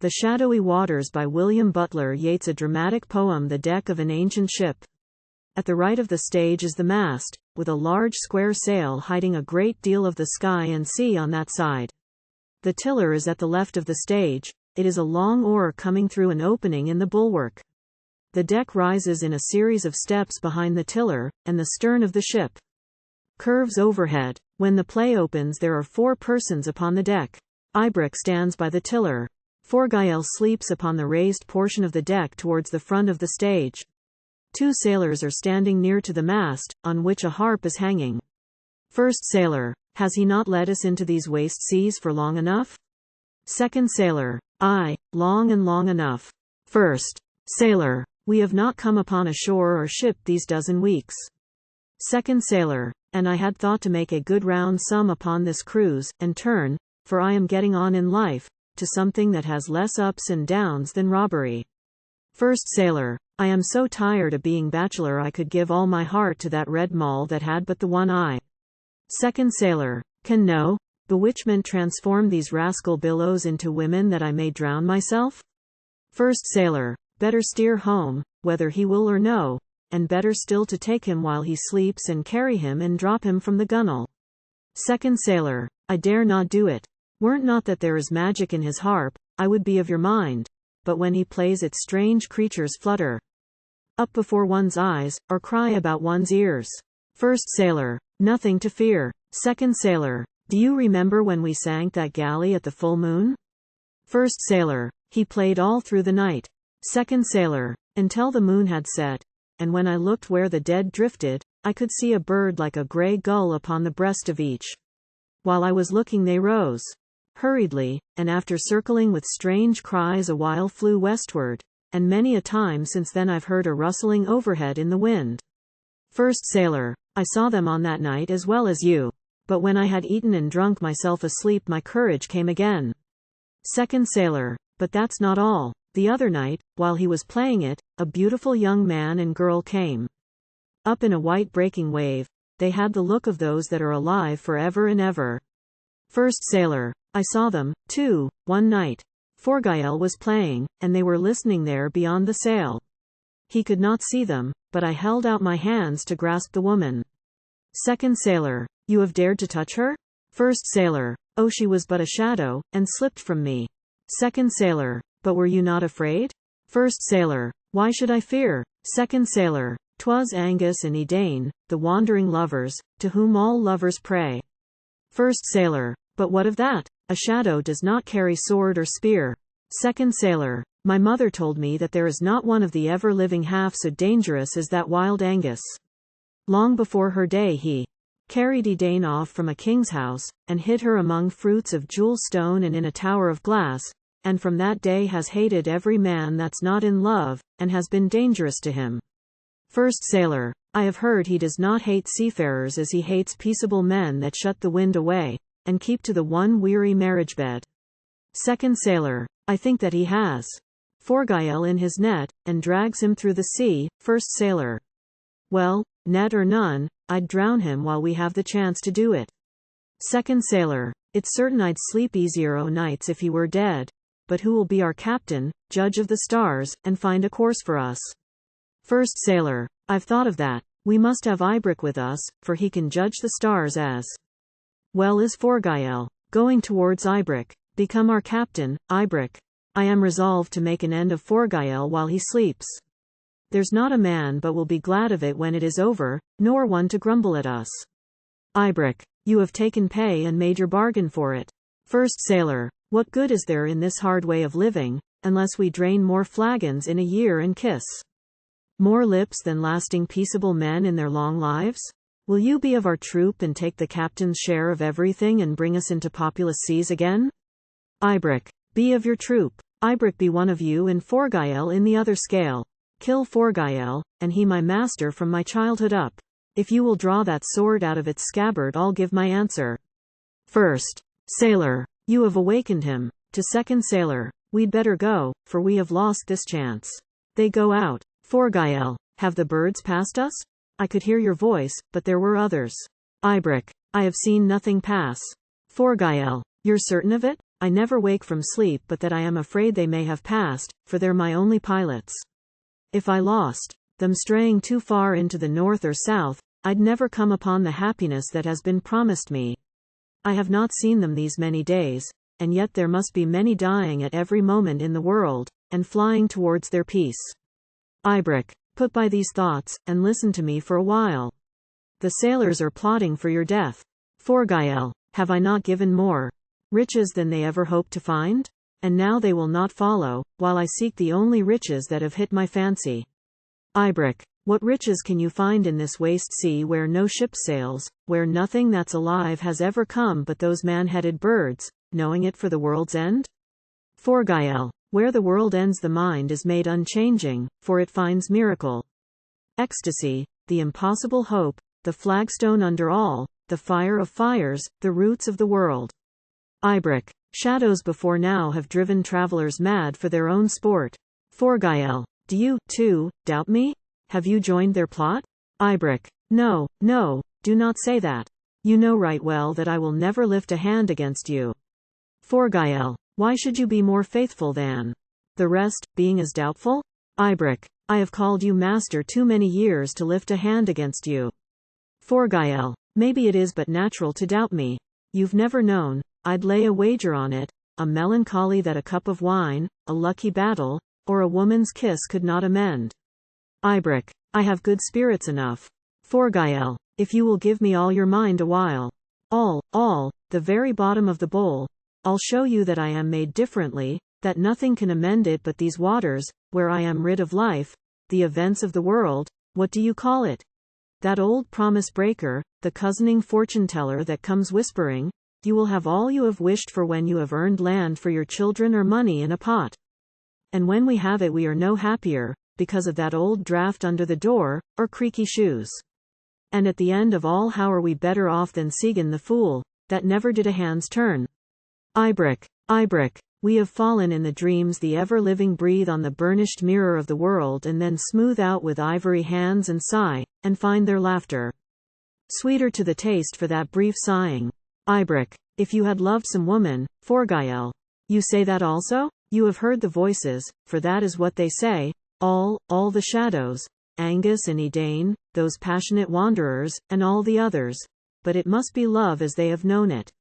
The Shadowy Waters by William Butler Yeats. A dramatic poem. The deck of an ancient ship. At the right of the stage is the mast, with a large square sail hiding a great deal of the sky and sea on that side. The tiller is at the left of the stage. It is a long oar coming through an opening in the bulwark. The deck rises in a series of steps behind the tiller, and the stern of the ship curves overhead. When the play opens, there are 4 persons upon the deck. Aibric stands by the tiller. Forgael sleeps upon the raised portion of the deck towards the front of the stage. 2 sailors are standing near to the mast, on which a harp is hanging. First sailor: has he not led us into these waste seas for long enough? Second sailor: aye, long and long enough. First sailor: we have not come upon a shore or ship these dozen weeks. Second sailor: and I had thought to make a good round sum upon this cruise, and turn, for I am getting on in life, to something that has less ups and downs than robbery. First sailor: I am so tired of being bachelor I could give all my heart to that red mull that had but the one eye. Second sailor: can no bewitchment transform these rascal billows into women that I may drown myself? First sailor: better steer home, whether he will or no, and better still to take him while he sleeps and carry him and drop him from the gunwale. Second sailor: I dare not do it. Were't not that there is magic in his harp, I would be of your mind, but when he plays it strange creatures flutter up before one's eyes, or cry about one's ears. First sailor: nothing to fear. Second sailor: do you remember when we sank that galley at the full moon? First sailor: he played all through the night. Second sailor: until the moon had set, and when I looked where the dead drifted, I could see a bird like a grey gull upon the breast of each. While I was looking they rose hurriedly, and after circling with strange cries a while flew westward, and many a time since then I've heard a rustling overhead in the wind. First sailor: I saw them on that night as well as you, but when I had eaten and drunk myself asleep my courage came again. Second sailor: but that's not all. The other night, while he was playing it, a beautiful young man and girl came up in a white breaking wave. They had the look of those that are alive for ever and ever. First sailor: I saw them, too, one night. Forgael was playing, and they were listening there beyond the sail. He could not see them, but I held out my hands to grasp the woman. Second sailor: you have dared to touch her? First sailor: oh, she was but a shadow, and slipped from me. Second sailor: but were you not afraid? First sailor: why should I fear? Second sailor: 'twas Angus and Edane, the wandering lovers, to whom all lovers pray. First sailor: but what of that? A shadow does not carry sword or spear. Second sailor: my mother told me that there is not one of the ever living half so dangerous as that wild Angus. Long before her day he carried Edane off from a king's house, and hid her among fruits of jewel stone and in a tower of glass, and from that day has hated every man that's not in love, and has been dangerous to him. First sailor: I have heard he does not hate seafarers as he hates peaceable men that shut the wind away, and keep to the one weary marriage bed. Second sailor: I think that he has Forgael in his net, and drags him through the sea. First sailor: well, net or none, I'd drown him while we have the chance to do it. Second sailor: it's certain I'd sleep easier o' nights if he were dead, but who will be our captain, judge of the stars, and find a course for us? First sailor: I've thought of that. We must have Aibric with us, for he can judge the stars as well as Forgael. Going towards Aibric: become our captain, Aibric. I am resolved to make an end of Forgael while he sleeps. There's not a man but will be glad of it when it is over, nor one to grumble at us. Aibric: you have taken pay and made your bargain for it. First sailor: what good is there in this hard way of living, unless we drain more flagons in a year and kiss more lips than lasting peaceable men in their long lives? Will you be of our troop and take the captain's share of everything and bring us into populous seas again? Aibric: be of your troop. Aibric be one of you and Forgael in the other scale. Kill Forgael, and he my master from my childhood up. If you will draw that sword out of its scabbard I'll give my answer. First sailor: you have awakened him. To second sailor: we'd better go, for we have lost this chance. They go out. Forgael: have the birds passed us? I could hear your voice, but there were others. Aibric: I have seen nothing pass. Forgael: you're certain of it? I never wake from sleep but that I am afraid they may have passed, for they're my only pilots. If I lost them straying too far into the north or south, I'd never come upon the happiness that has been promised me. I have not seen them these many days, and yet there must be many dying at every moment in the world, and flying towards their peace. Aibric, put by these thoughts, and listen to me for a while. The sailors are plotting for your death. Forgael, have I not given more riches than they ever hoped to find? And now they will not follow, while I seek the only riches that have hit my fancy. Aibric, what riches can you find in this waste sea where no ship sails, where nothing that's alive has ever come but those man-headed birds, knowing it for the world's end? Forgael, where the world ends the mind is made unchanging, for it finds miracle. Ecstasy, the impossible hope, the flagstone under all, the fire of fires, the roots of the world. Aibric, shadows before now have driven travelers mad for their own sport. Forgael, do you, too, doubt me? Have you joined their plot? Aibric, no, no, do not say that. You know right well that I will never lift a hand against you. Forgael, why should you be more faithful than the rest, being as doubtful? Aibric, I have called you master too many years to lift a hand against you. Forgael, maybe it is but natural to doubt me. You've never known, I'd lay a wager on it, a melancholy that a cup of wine, a lucky battle, or a woman's kiss could not amend. Aibric, I have good spirits enough. Forgael, if you will give me all your mind a while. All, the very bottom of the bowl, I'll show you that I am made differently, that nothing can amend it but these waters, where I am rid of life, the events of the world, what do you call it? That old promise breaker, the cozening fortune teller that comes whispering, you will have all you have wished for when you have earned land for your children or money in a pot. And when we have it we are no happier, because of that old draft under the door, or creaky shoes. And at the end of all how are we better off than Segan the fool, that never did a hand's turn? Aibric, we have fallen in the dreams the ever-living breathe on the burnished mirror of the world and then smooth out with ivory hands and sigh, and find their laughter sweeter to the taste for that brief sighing. Aibric, if you had loved some woman, Forgael. You say that also? You have heard the voices, for that is what they say, all the shadows, Angus and Edane, those passionate wanderers, and all the others. But it must be love as they have known it.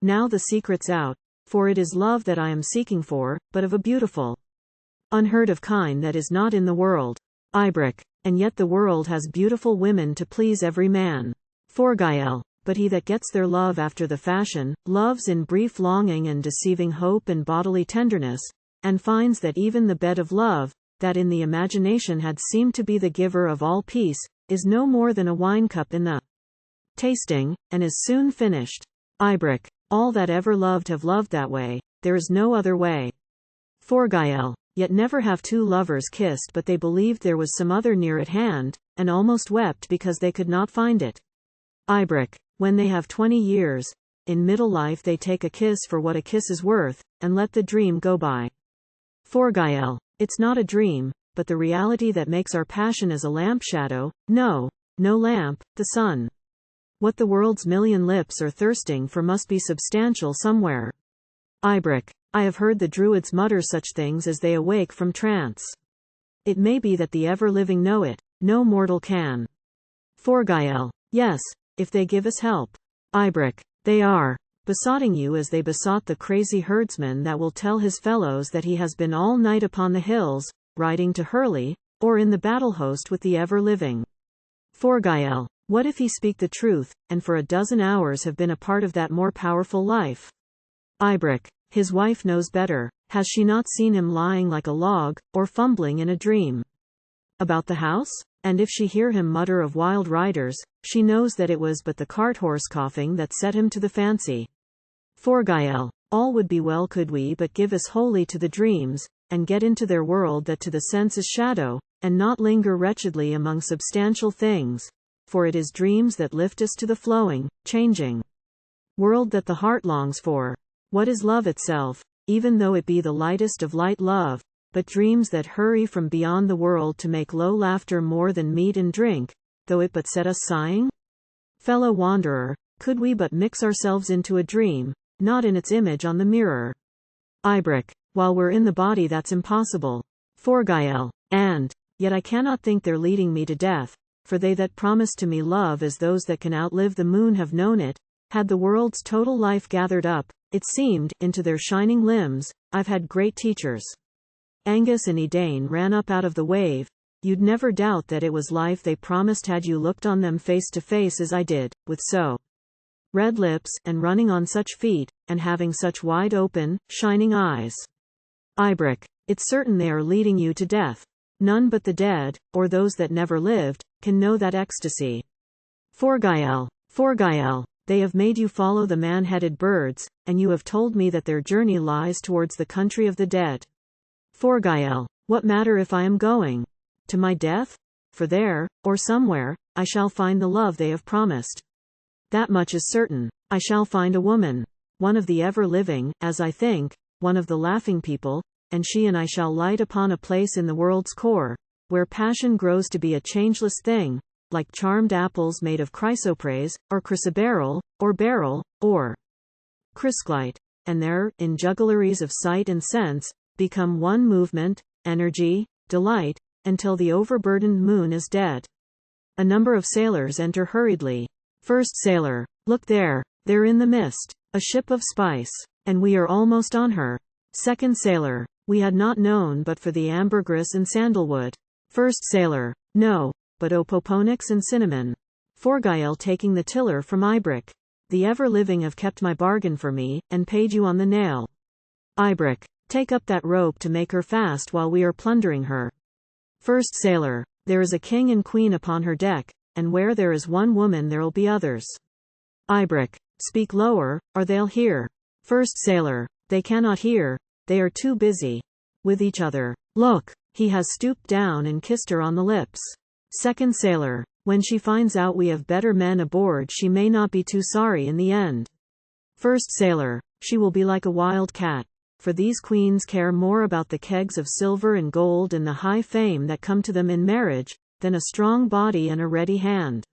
Now the secret's out, for it is love that I am seeking for, but of a beautiful, unheard of kind that is not in the world. Aibric, and yet the world has beautiful women to please every man. Forgael, but he that gets their love after the fashion, loves in brief longing and deceiving hope and bodily tenderness, and finds that even the bed of love, that in the imagination had seemed to be the giver of all peace, is no more than a wine cup in the tasting, and is soon finished. Aibric, all that ever loved have loved that way, there is no other way. Forgael, yet never have two lovers kissed but they believed there was some other near at hand, and almost wept because they could not find it. Aibric, when they have 20 years, in middle life they take a kiss for what a kiss is worth, and let the dream go by. Forgael, it's not a dream, but the reality that makes our passion as a lamp shadow, no lamp, the sun. What the world's million lips are thirsting for must be substantial somewhere. Aibric, I have heard the druids mutter such things as they awake from trance. It may be that the ever-living know it, no mortal can. Forgael, yes, if they give us help. Aibric, they are besotting you as they besought the crazy herdsman that will tell his fellows that he has been all night upon the hills, riding to Hurley, or in the battle host with the ever-living. Forgael, what if he speak the truth, and for a dozen hours have been a part of that more powerful life? Aibric, his wife knows better, has she not seen him lying like a log, or fumbling in a dream about the house? And if she hear him mutter of wild riders, she knows that it was but the cart-horse coughing that set him to the fancy. Forgael, all would be well could we but give us wholly to the dreams, and get into their world that to the sense is shadow, and not linger wretchedly among substantial things, for it is dreams that lift us to the flowing, changing world that the heart longs for. What is love itself, even though it be the lightest of light love, but dreams that hurry from beyond the world to make low laughter more than meat and drink, though it but set us sighing? Fellow wanderer, could we but mix ourselves into a dream, not in its image on the mirror. Aibric. While we're in the body that's impossible. Forgael. And yet I cannot think they're leading me to death, for they that promised to me love as those that can outlive the moon have known it, had the world's total life gathered up, it seemed, into their shining limbs. I've had great teachers. Angus and Edain ran up out of the wave. You'd never doubt that it was life they promised had you looked on them face to face as I did, with so red lips, and running on such feet, and having such wide open, shining eyes. Aibric. It's certain they are leading you to death. None but the dead, or those that never lived, can know that ecstasy. Forgael. Forgael. They have made you follow the man-headed birds, and you have told me that their journey lies towards the country of the dead. Forgael. What matter if I am going to my death? For there, or somewhere, I shall find the love they have promised. That much is certain. I shall find a woman, one of the ever-living, as I think, one of the laughing people, and she and I shall light upon a place in the world's core, where passion grows to be a changeless thing, like charmed apples made of chrysoprase, or chrysoberyl, or beryl, or chrysolite, and there, in juggleries of sight and sense, become one movement, energy, delight, until the overburdened moon is dead. A number of sailors enter hurriedly. First sailor. Look there, they're in the mist, a ship of spice, and we are almost on her. Second sailor. We had not known but for the ambergris and sandalwood. First sailor. No, but opoponix and cinnamon. Forgael taking the tiller from Aibric. The ever-living have kept my bargain for me, and paid you on the nail. Aibric. Take up that rope to make her fast while we are plundering her. First sailor. There is a king and queen upon her deck, and where there is one woman there'll be others. Aibric. Speak lower, or they'll hear. First sailor. They cannot hear, they are too busy with each other. Look, he has stooped down and kissed her on the lips. Second sailor. When she finds out we have better men aboard she may not be too sorry in the end. First sailor. She will be like a wild cat, for these queens care more about the kegs of silver and gold and the high fame that come to them in marriage, than a strong body and a ready hand.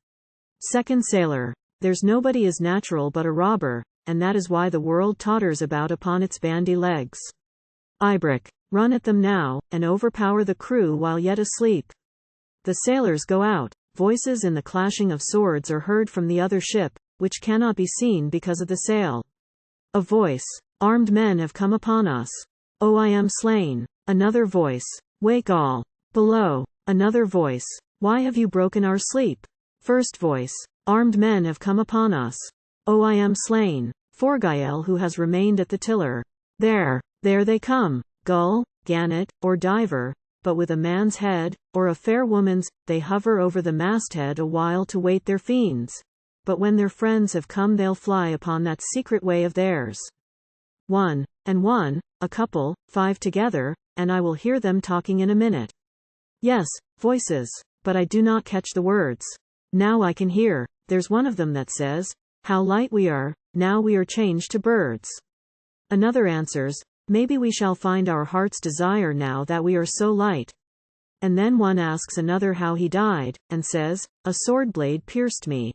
Second sailor. There's nobody as natural but a robber, and that is why the world totters about upon its bandy legs. Aibric. Run at them now, and overpower the crew while yet asleep. The sailors go out. Voices and the clashing of swords are heard from the other ship, which cannot be seen because of the sail. A voice. Armed men have come upon us. Oh, I am slain. Another voice. Wake all. Below. Another voice. Why have you broken our sleep? First voice. Armed men have come upon us. Oh, I am slain. Forgael who has remained at the tiller. There they come. Gull, gannet, or diver, but with a man's head, or a fair woman's, they hover over the masthead a while to wait their fiends. But when their friends have come they'll fly upon that secret way of theirs. One, and one, a couple, 5 together, and I will hear them talking in a minute. Yes, voices, but I do not catch the words. Now I can hear, there's one of them that says, how light we are, now we are changed to birds. Another answers, maybe we shall find our heart's desire now that we are so light. And then one asks another how he died, and says, a sword blade pierced me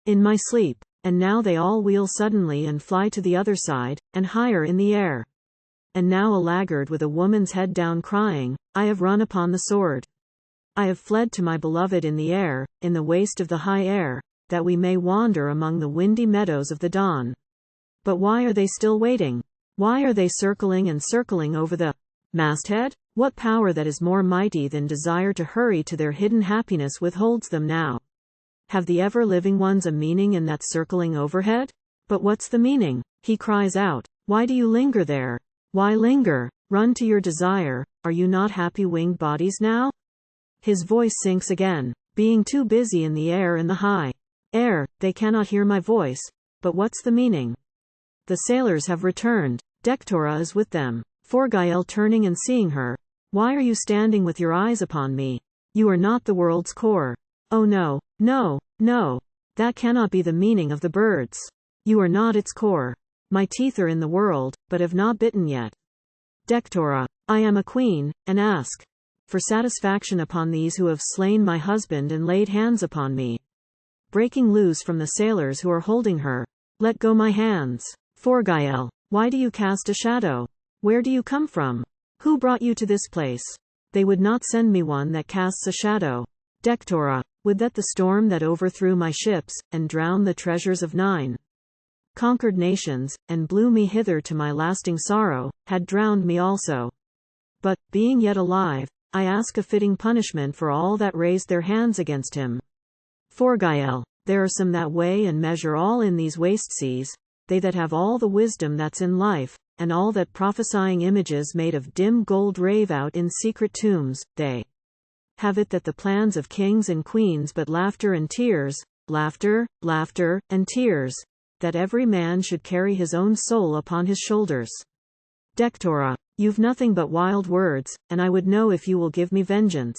in my sleep. And now they all wheel suddenly and fly to the other side, and higher in the air. And now a laggard with a woman's head down crying, I have run upon the sword. I have fled to my beloved in the air, in the waste of the high air, that we may wander among the windy meadows of the dawn. But why are they still waiting? Why are they circling and circling over the masthead? What power that is more mighty than desire to hurry to their hidden happiness withholds them now? Have the ever-living ones a meaning in that circling overhead? But what's the meaning? He cries out, why do you linger there? Why linger? Run to your desire, are you not happy winged bodies now? His voice sinks again, being too busy in the air and the high air, they cannot hear my voice, but what's the meaning? The sailors have returned, Dectora is with them. Forgael turning and seeing her, why are you standing with your eyes upon me? You are not the world's core. Oh no, no, no, that cannot be the meaning of the birds. You are not its core. My teeth are in the world, but have not bitten yet. Dectora, I am a queen, and ask for satisfaction upon these who have slain my husband and laid hands upon me. Breaking loose from the sailors who are holding her, let go my hands. Forgael, why do you cast a shadow? Where do you come from? Who brought you to this place? They would not send me one that casts a shadow. Dectora, would that the storm that overthrew my ships, and drowned the treasures of 9 conquered nations, and blew me hither to my lasting sorrow, had drowned me also. But, being yet alive, I ask a fitting punishment for all that raised their hands against him. Forgael, there are some that weigh and measure all in these waste seas, they that have all the wisdom that's in life, and all that prophesying images made of dim gold rave out in secret tombs, they have it that the plans of kings and queens but laughter and tears, laughter, laughter, and tears, that every man should carry his own soul upon his shoulders. Dectora, you've nothing but wild words, and I would know if you will give me vengeance.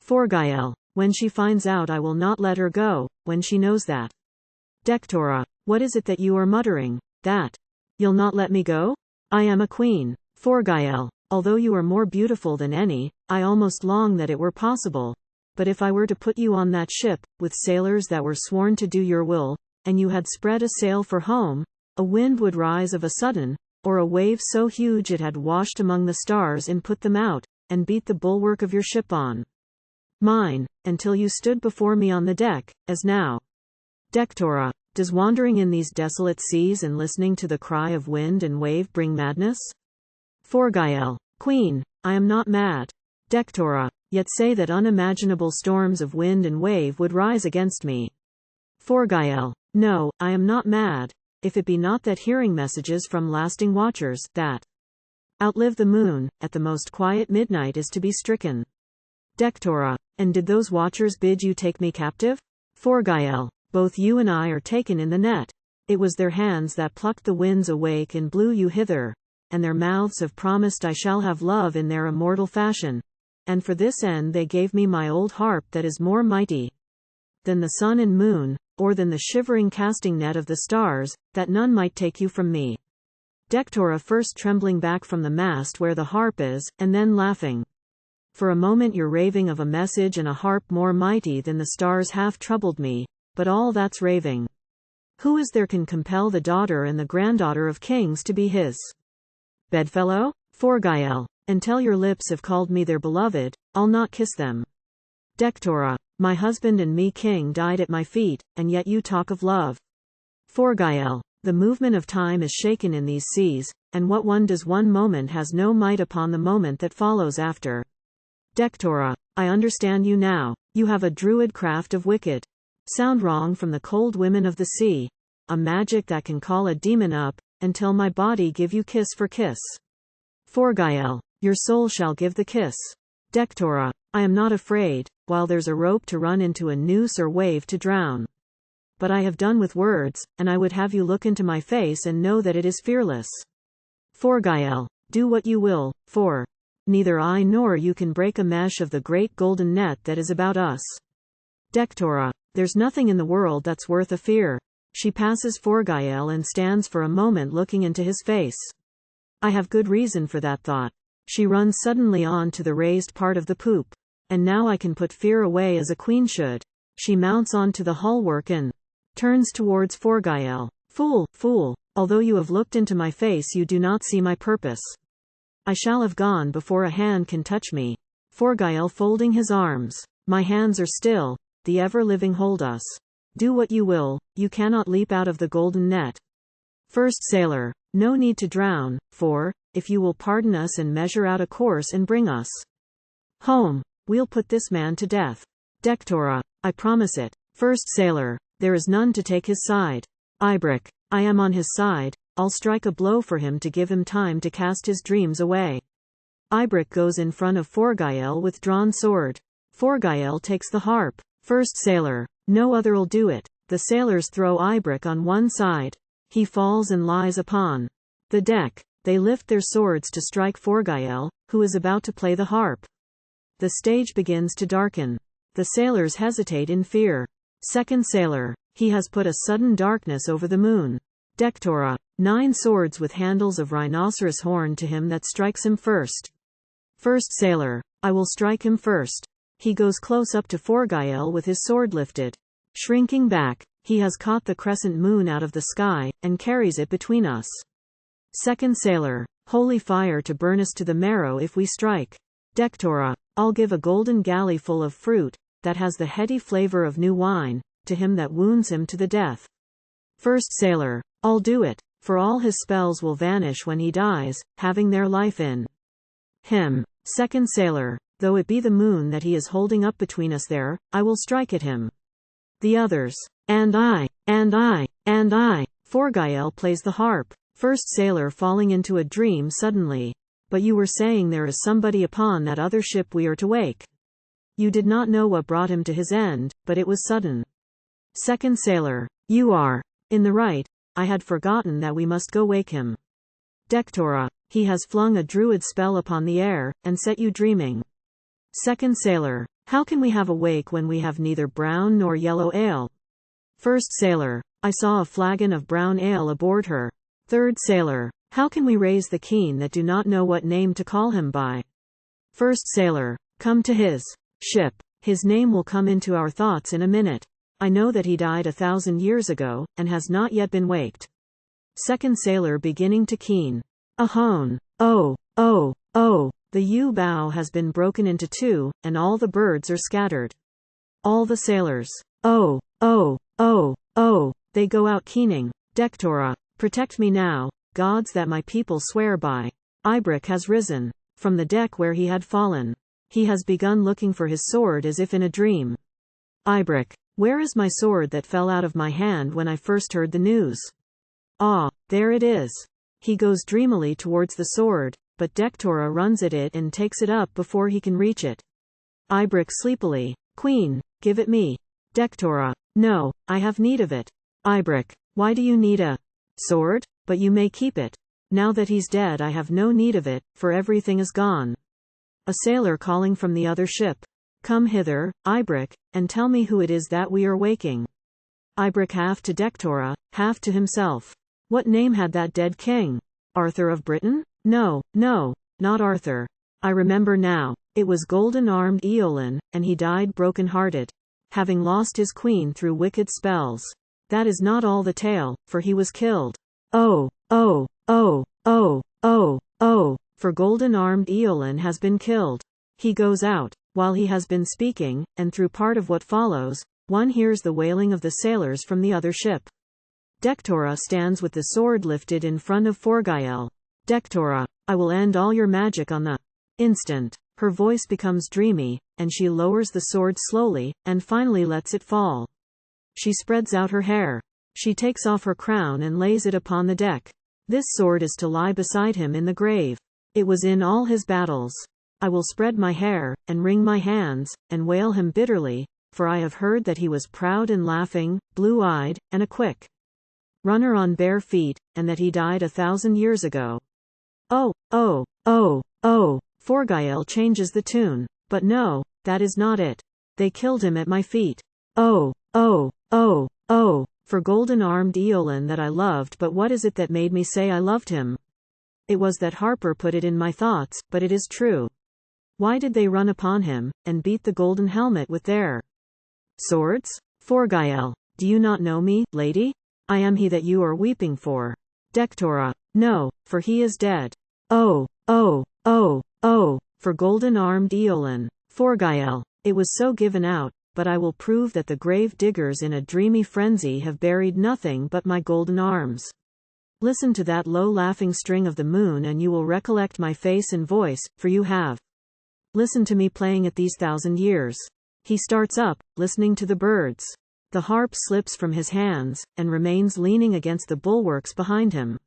Forgael, when she finds out I will not let her go, when she knows that. Dectora, what is it that you are muttering, that you'll not let me go? I am a queen. Forgael, although you are more beautiful than any, I almost long that it were possible. But if I were to put you on that ship, with sailors that were sworn to do your will, and you had spread a sail for home, a wind would rise of a sudden, or a wave so huge it had washed among the stars and put them out, and beat the bulwark of your ship on mine, until you stood before me on the deck, as now. Dectora, does wandering in these desolate seas and listening to the cry of wind and wave bring madness? Forgael, Queen, I am not mad. Dectora, yet say that unimaginable storms of wind and wave would rise against me. Forgael, no, I am not mad, if it be not that hearing messages from lasting watchers, that outlive the moon, at the most quiet midnight is to be stricken. Dectora, and did those watchers bid you take me captive? Forgael, both you and I are taken in the net. It was their hands that plucked the winds awake and blew you hither, and their mouths have promised I shall have love in their immortal fashion, and for this end they gave me my old harp that is more mighty than the sun and moon, or than the shivering casting net of the stars, that none might take you from me. Dectora, first trembling back from the mast where the harp is, and then laughing. For a moment your raving of a message and a harp more mighty than the stars half troubled me, but all that's raving. Who is there can compel the daughter and the granddaughter of kings to be his bedfellow? Forgael, until your lips have called me their beloved, I'll not kiss them. Dectora, my husband and me king died at my feet, and yet you talk of love. Forgael, the movement of time is shaken in these seas, and what one does one moment has no might upon the moment that follows after. Dectora, I understand you now, you have a druid craft of wicked sound wrong from the cold women of the sea, a magic that can call a demon up, until my body give you kiss for kiss. Forgael, your soul shall give the kiss. Dectora, I am not afraid, while there's a rope to run into a noose or wave to drown. But I have done with words, and I would have you look into my face and know that it is fearless. Forgael, do what you will, for neither I nor you can break a mesh of the great golden net that is about us. Dectora, there's nothing in the world that's worth a fear. She passes Forgael and stands for a moment looking into his face. I have good reason for that thought. She runs suddenly on to the raised part of the poop. And now I can put fear away as a queen should. She mounts on to the hulwark and turns towards Forgael. Fool, fool, although you have looked into my face you do not see my purpose. I shall have gone before a hand can touch me. Forgael folding his arms. My hands are still, the ever-living hold us. Do what you will, you cannot leap out of the golden net. First sailor, no need to drown, for, if you will pardon us and measure out a course and bring us home, we'll put this man to death. Dectora, I promise it. First sailor, there is none to take his side. Aibric, I am on his side, I'll strike a blow for him to give him time to cast his dreams away. Aibric goes in front of Forgael with drawn sword. Forgael takes the harp. First sailor, no other'll do it. The sailors throw Aibric on one side. He falls and lies upon the deck. They lift their swords to strike Forgael, who is about to play the harp. The stage begins to darken. The sailors hesitate in fear. Second sailor, he has put a sudden darkness over the moon. Dectora, 9 swords with handles of rhinoceros horn to him that strikes him first. First sailor, I will strike him first. He goes close up to Forgael with his sword lifted. Shrinking back, He has caught the crescent moon out of the sky, and carries it between us. Second sailor. Holy fire to burn us to the marrow if we strike. Dectora. I'll give a golden galley full of fruit, that has the heady flavor of new wine, to him that wounds him to the death. First sailor. I'll do it, for all his spells will vanish when he dies, having their life in him. Second sailor. Though it be the moon that he is holding up between us there, I will strike at him. The others. And I. Forgael plays the harp. First sailor falling into a dream suddenly. But you were saying there is somebody upon that other ship we are to wake. You did not know what brought him to his end, but it was sudden. Second sailor. You are in the right. I had forgotten that we must go wake him. Dectora. He has flung a druid spell upon the air, and set you dreaming. Second sailor. How can we have a wake when we have neither brown nor yellow ale? First sailor. I saw a flagon of brown ale aboard her. Third sailor. How can we raise the keen that do not know what name to call him by? First sailor. Come to his ship. His name will come into our thoughts in a minute. I know that he died 1,000 years ago, and has not yet been waked. Second sailor beginning to keen. Ahone. Oh. The yew-bough has been broken into two, and all the birds are scattered. All the sailors. Oh. They go out keening. Dectora. Protect me now, gods that my people swear by. Aibric has risen from the deck where he had fallen. He has begun looking for his sword as if in a dream. Aibric. Where is my sword that fell out of my hand when I first heard the news? Ah, there it is. He goes dreamily towards the sword, but Dectora runs at it and takes it up before he can reach it. Aibric sleepily. Queen, give it me. Dectora. No, I have need of it. Aibric. Why do you need a sword? But you may keep it. Now that he's dead I have no need of it, for everything is gone. A sailor calling from the other ship. Come hither, Aibric, and tell me who it is that we are waking. Aibric half to Dectora, half to himself. What name had that dead king? Arthur of Britain? No, not Arthur. I remember now. It was golden-armed Eolin, and he died broken-hearted, having lost his queen through wicked spells. That is not all the tale, for he was killed. Oh, for golden-armed Eolin has been killed. He goes out, while he has been speaking, and through part of what follows, one hears the wailing of the sailors from the other ship. Dectora stands with the sword lifted in front of Forgael. Dectora. I will end all your magic on the instant. Her voice becomes dreamy, and she lowers the sword slowly, and finally lets it fall. She spreads out her hair. She takes off her crown and lays it upon the deck. This sword is to lie beside him in the grave. It was in all his battles. I will spread my hair, and wring my hands, and wail him bitterly, for I have heard that he was proud and laughing, blue-eyed, and a quick runner on bare feet, and that he died 1,000 years ago. Oh. Forgael changes the tune. But no, that is not it. They killed him at my feet. Oh. For golden-armed Eolin that I loved, but what is it that made me say I loved him? It was that Harper put it in my thoughts, but it is true. Why did they run upon him, and beat the golden helmet with their swords? Forgael. Do you not know me, lady? I am he that you are weeping for. Dectora. No, for he is dead. Oh. For golden-armed Eolin. Forgael. It was so given out, but I will prove that the grave diggers in a dreamy frenzy have buried nothing but my golden arms. Listen to that low laughing string of the moon and you will recollect my face and voice, for you have. Listen to me playing at these 1,000 years. He starts up, listening to the birds. The harp slips from his hands, and remains leaning against the bulwarks behind him.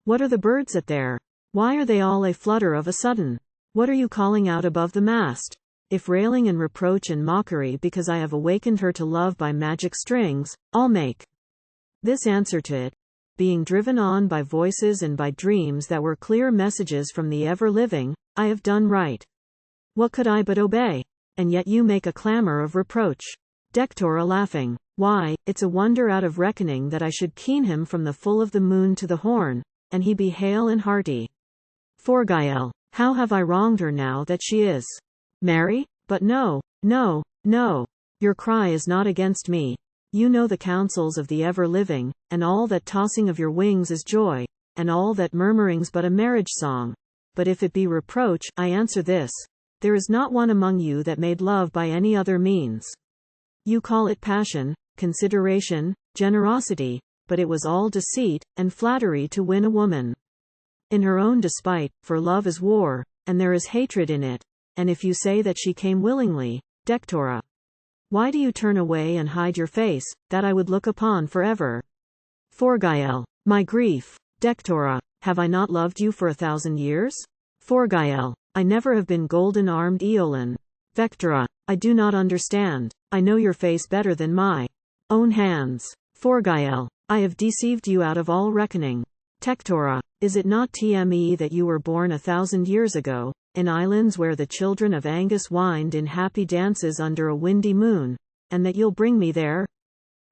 What are the birds at there? Why are they all a flutter of a sudden? What are you calling out above the mast? If railing and reproach and mockery because I have awakened her to love by magic strings, I'll make this answer to it, being driven on by voices and by dreams that were clear messages from the ever-living, I have done right. What could I but obey? And yet you make a clamor of reproach. Dectora laughing. Why, it's a wonder out of reckoning that I should keen him from the full of the moon to the horn, and he be hale and hearty. Forgael. How have I wronged her now that she is merry? But no. Your cry is not against me. You know the counsels of the ever-living, and all that tossing of your wings is joy, and all that murmuring's but a marriage song. But if it be reproach, I answer this: there is not one among you that made love by any other means. You call it passion, consideration, generosity, but it was all deceit, and flattery to win a woman. In her own despite, for love is war, and there is hatred in it, and if you say that she came willingly, Dectora, why do you turn away and hide your face, that I would look upon forever? Forgael, my grief. Dectora, have I not loved you for 1,000 years? Forgael, I never have been golden-armed Eolin. Vectora, I do not understand. I know your face better than my own hands. Forgael, I have deceived you out of all reckoning. Tectora, is it not TME that you were born 1,000 years ago, in islands where the children of Angus wind in happy dances under a windy moon, and that you'll bring me there?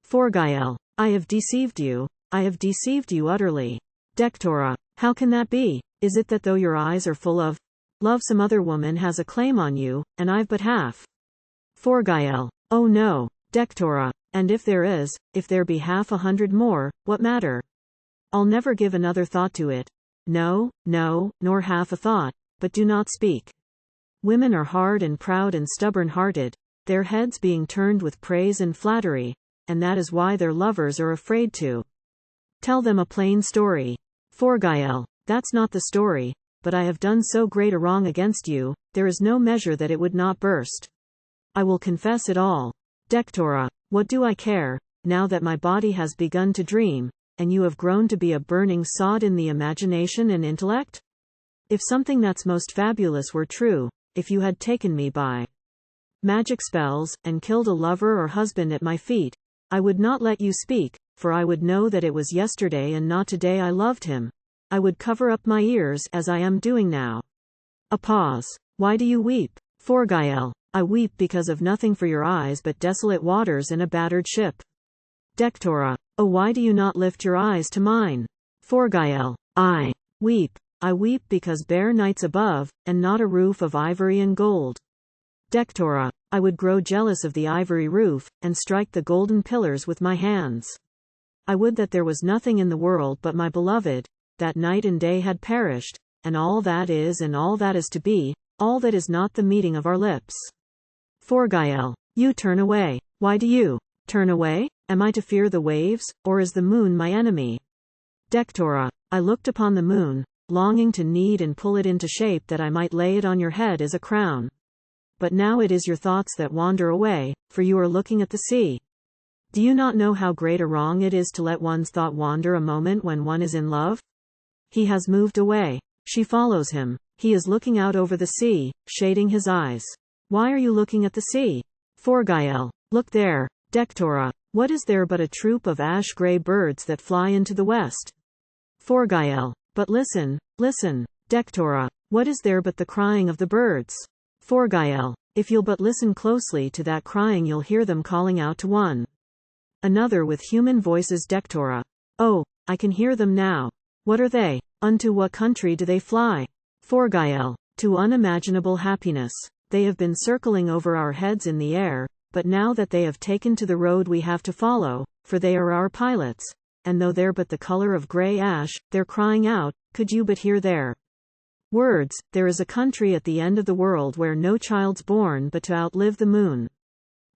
Forgael, I have deceived you utterly. Dectora, how can that be? Is it that though your eyes are full of love some other woman has a claim on you, and I've but half? Forgael, oh no. Dectora, and if there be 100 more, what matter? I'll never give another thought to it. No, nor half a thought, but do not speak. Women are hard and proud and stubborn-hearted, their heads being turned with praise and flattery, and that is why their lovers are afraid to tell them a plain story. Forgael, that's not the story, but I have done so great a wrong against you, there is no measure that it would not burst. I will confess it all. Dectora, what do I care, now that my body has begun to dream, and you have grown to be a burning sod in the imagination and intellect? If something that's most fabulous were true, if you had taken me by magic spells, and killed a lover or husband at my feet, I would not let you speak, for I would know that it was yesterday and not today I loved him. I would cover up my ears, as I am doing now. A pause. Why do you weep? Forgael, I weep because of nothing for your eyes but desolate waters and a battered ship. Dectora, oh, why do you not lift your eyes to mine? Forgael, I weep because bare nights above, and not a roof of ivory and gold. Dectora, I would grow jealous of the ivory roof, and strike the golden pillars with my hands. I would that there was nothing in the world but my beloved, that night and day had perished, and all that is and all that is to be, all that is not the meeting of our lips. Forgael, you turn away. Why do you turn away? Am I to fear the waves, or is the moon my enemy? Dectora, I looked upon the moon, longing to knead and pull it into shape that I might lay it on your head as a crown. But now it is your thoughts that wander away, for you are looking at the sea. Do you not know how great a wrong it is to let one's thought wander a moment when one is in love? He has moved away. She follows him. He is looking out over the sea, shading his eyes. Why are you looking at the sea? Forgael, look there. Dectora, what is there but a troop of ash-gray birds that fly into the west? Forgael, but listen. Dectora, what is there but the crying of the birds? Forgael, if you'll but listen closely to that crying you'll hear them calling out to one another with human voices. Dectora, oh, I can hear them now. What are they? Unto what country do they fly? Forgael, to unimaginable happiness. They have been circling over our heads in the air, but now that they have taken to the road we have to follow, for they are our pilots, and though they're but the color of grey ash, they're crying out, could you but hear their words, there is a country at the end of the world where no child's born but to outlive the moon.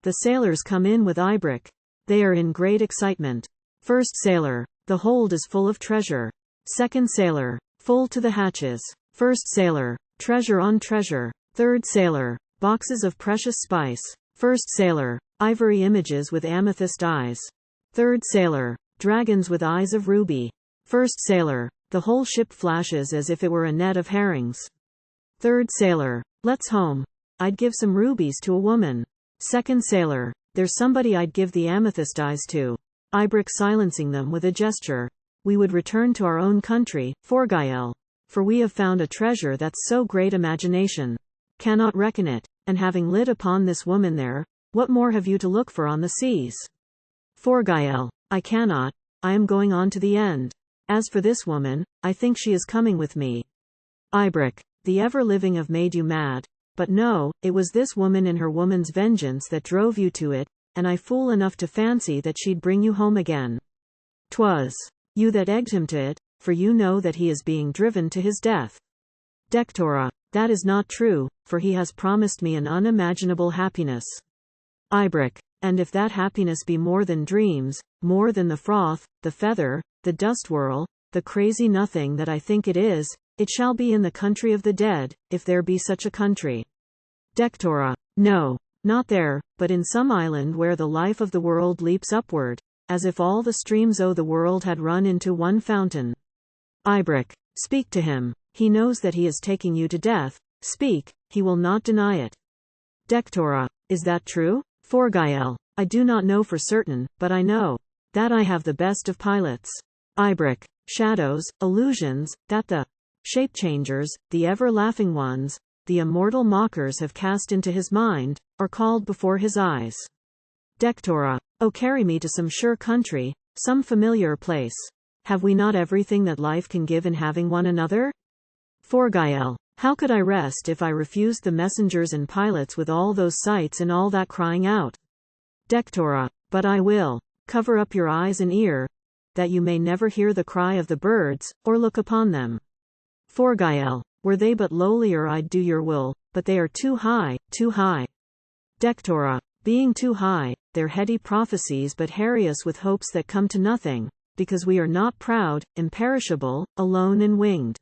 The sailors come in with Aibric. They are in great excitement. First sailor, the hold is full of treasure. Second sailor, full to the hatches. First sailor, treasure on treasure. Third sailor, boxes of precious spice. First sailor, ivory images with amethyst eyes. Third sailor, dragons with eyes of ruby. First sailor, the whole ship flashes as if it were a net of herrings. Third sailor, let's home. I'd give some rubies to a woman. Second sailor, there's somebody I'd give the amethyst eyes to. Aibric silencing them with a gesture. We would return to our own country, Forgael. For we have found a treasure that's so great imagination cannot reckon it, and having lit upon this woman there, what more have you to look for on the seas? Forgael, I cannot, I am going on to the end. As for this woman, I think she is coming with me. Aibric, the ever-living have made you mad, but no, it was this woman in her woman's vengeance that drove you to it, and I fool enough to fancy that she'd bring you home again. 'Twas you that egged him to it, for you know that he is being driven to his death. Dectora, that is not true, for he has promised me an unimaginable happiness. Aibric, and if that happiness be more than dreams, more than the froth, the feather, the dust whirl, the crazy nothing that I think it shall be in the country of the dead, if there be such a country. Dectora, no, not there, but in some island where the life of the world leaps upward, as if all the streams o' the world had run into one fountain. Aibric, speak to him, he knows that he is taking you to death, speak, he will not deny it. Dectora, is that true? Forgael, I do not know for certain, but I know that I have the best of pilots. Aibric, shadows, illusions, that the shape-changers, the ever-laughing ones, the immortal mockers have cast into his mind, or called before his eyes. Dectora, oh carry me to some sure country, some familiar place. Have we not everything that life can give in having one another? Forgael, how could I rest if I refused the messengers and pilots with all those sights and all that crying out? Dectora, but I will. Cover up your eyes and ear, that you may never hear the cry of the birds, or look upon them. Forgael, were they but lowlier I'd do your will, but they are too high, too high. Dectora, being too high, their heady prophecies but harry us with hopes that come to nothing, because we are not proud, imperishable, alone and winged.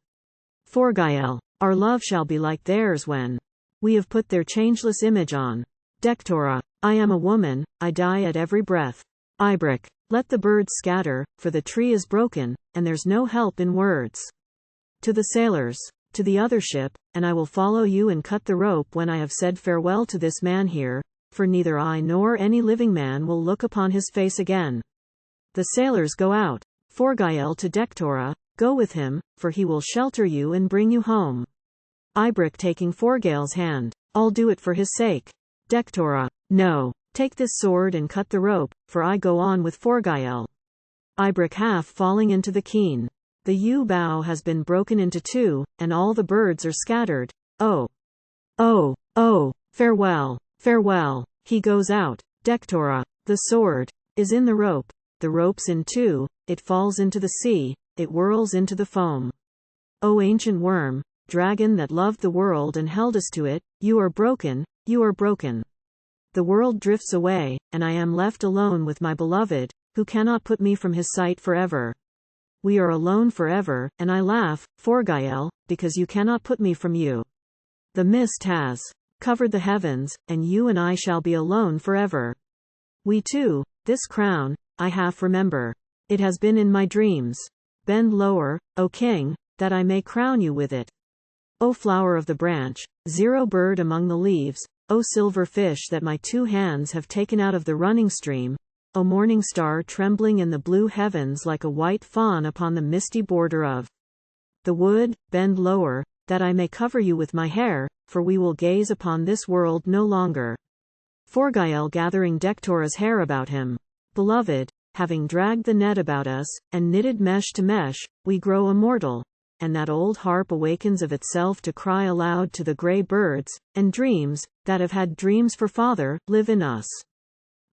Forgael, our love shall be like theirs when we have put their changeless image on. Dectora, I am a woman, I die at every breath. Aibric, let the birds scatter, for the tree is broken, and there's no help in words. To the sailors, to the other ship, and I will follow you and cut the rope when I have said farewell to this man here, for neither I nor any living man will look upon his face again. The sailors go out. Forgael to Dectora, go with him, for he will shelter you and bring you home. Aibric taking Forgael's hand, I'll do it for his sake. Dectora, no, take this sword and cut the rope, for I go on with Forgael. Aibric half falling into the keen. The yew bough has been broken into two, and all the birds are scattered. Oh! Oh! Oh! Farewell! Farewell! He goes out. Dectora, the sword is in the rope's in two, it falls into the sea, it whirls into the foam. O ancient worm, dragon that loved the world and held us to it, you are broken, you are broken. The world drifts away, and I am left alone with my beloved, who cannot put me from his sight forever. We are alone forever, and I laugh, Forgael, because you cannot put me from you. The mist has covered the heavens, and you and I shall be alone forever. We two, this crown, I half remember. It has been in my dreams. Bend lower, O king, that I may crown you with it. O flower of the branch, zero bird among the leaves, O silver fish that my two hands have taken out of the running stream, O morning star trembling in the blue heavens like a white fawn upon the misty border of the wood, bend lower, that I may cover you with my hair, for we will gaze upon this world no longer. Forgael gathering Dectora's hair about him. Beloved, having dragged the net about us, and knitted mesh to mesh, we grow immortal, and that old harp awakens of itself to cry aloud to the grey birds, and dreams, that have had dreams for father, live in us.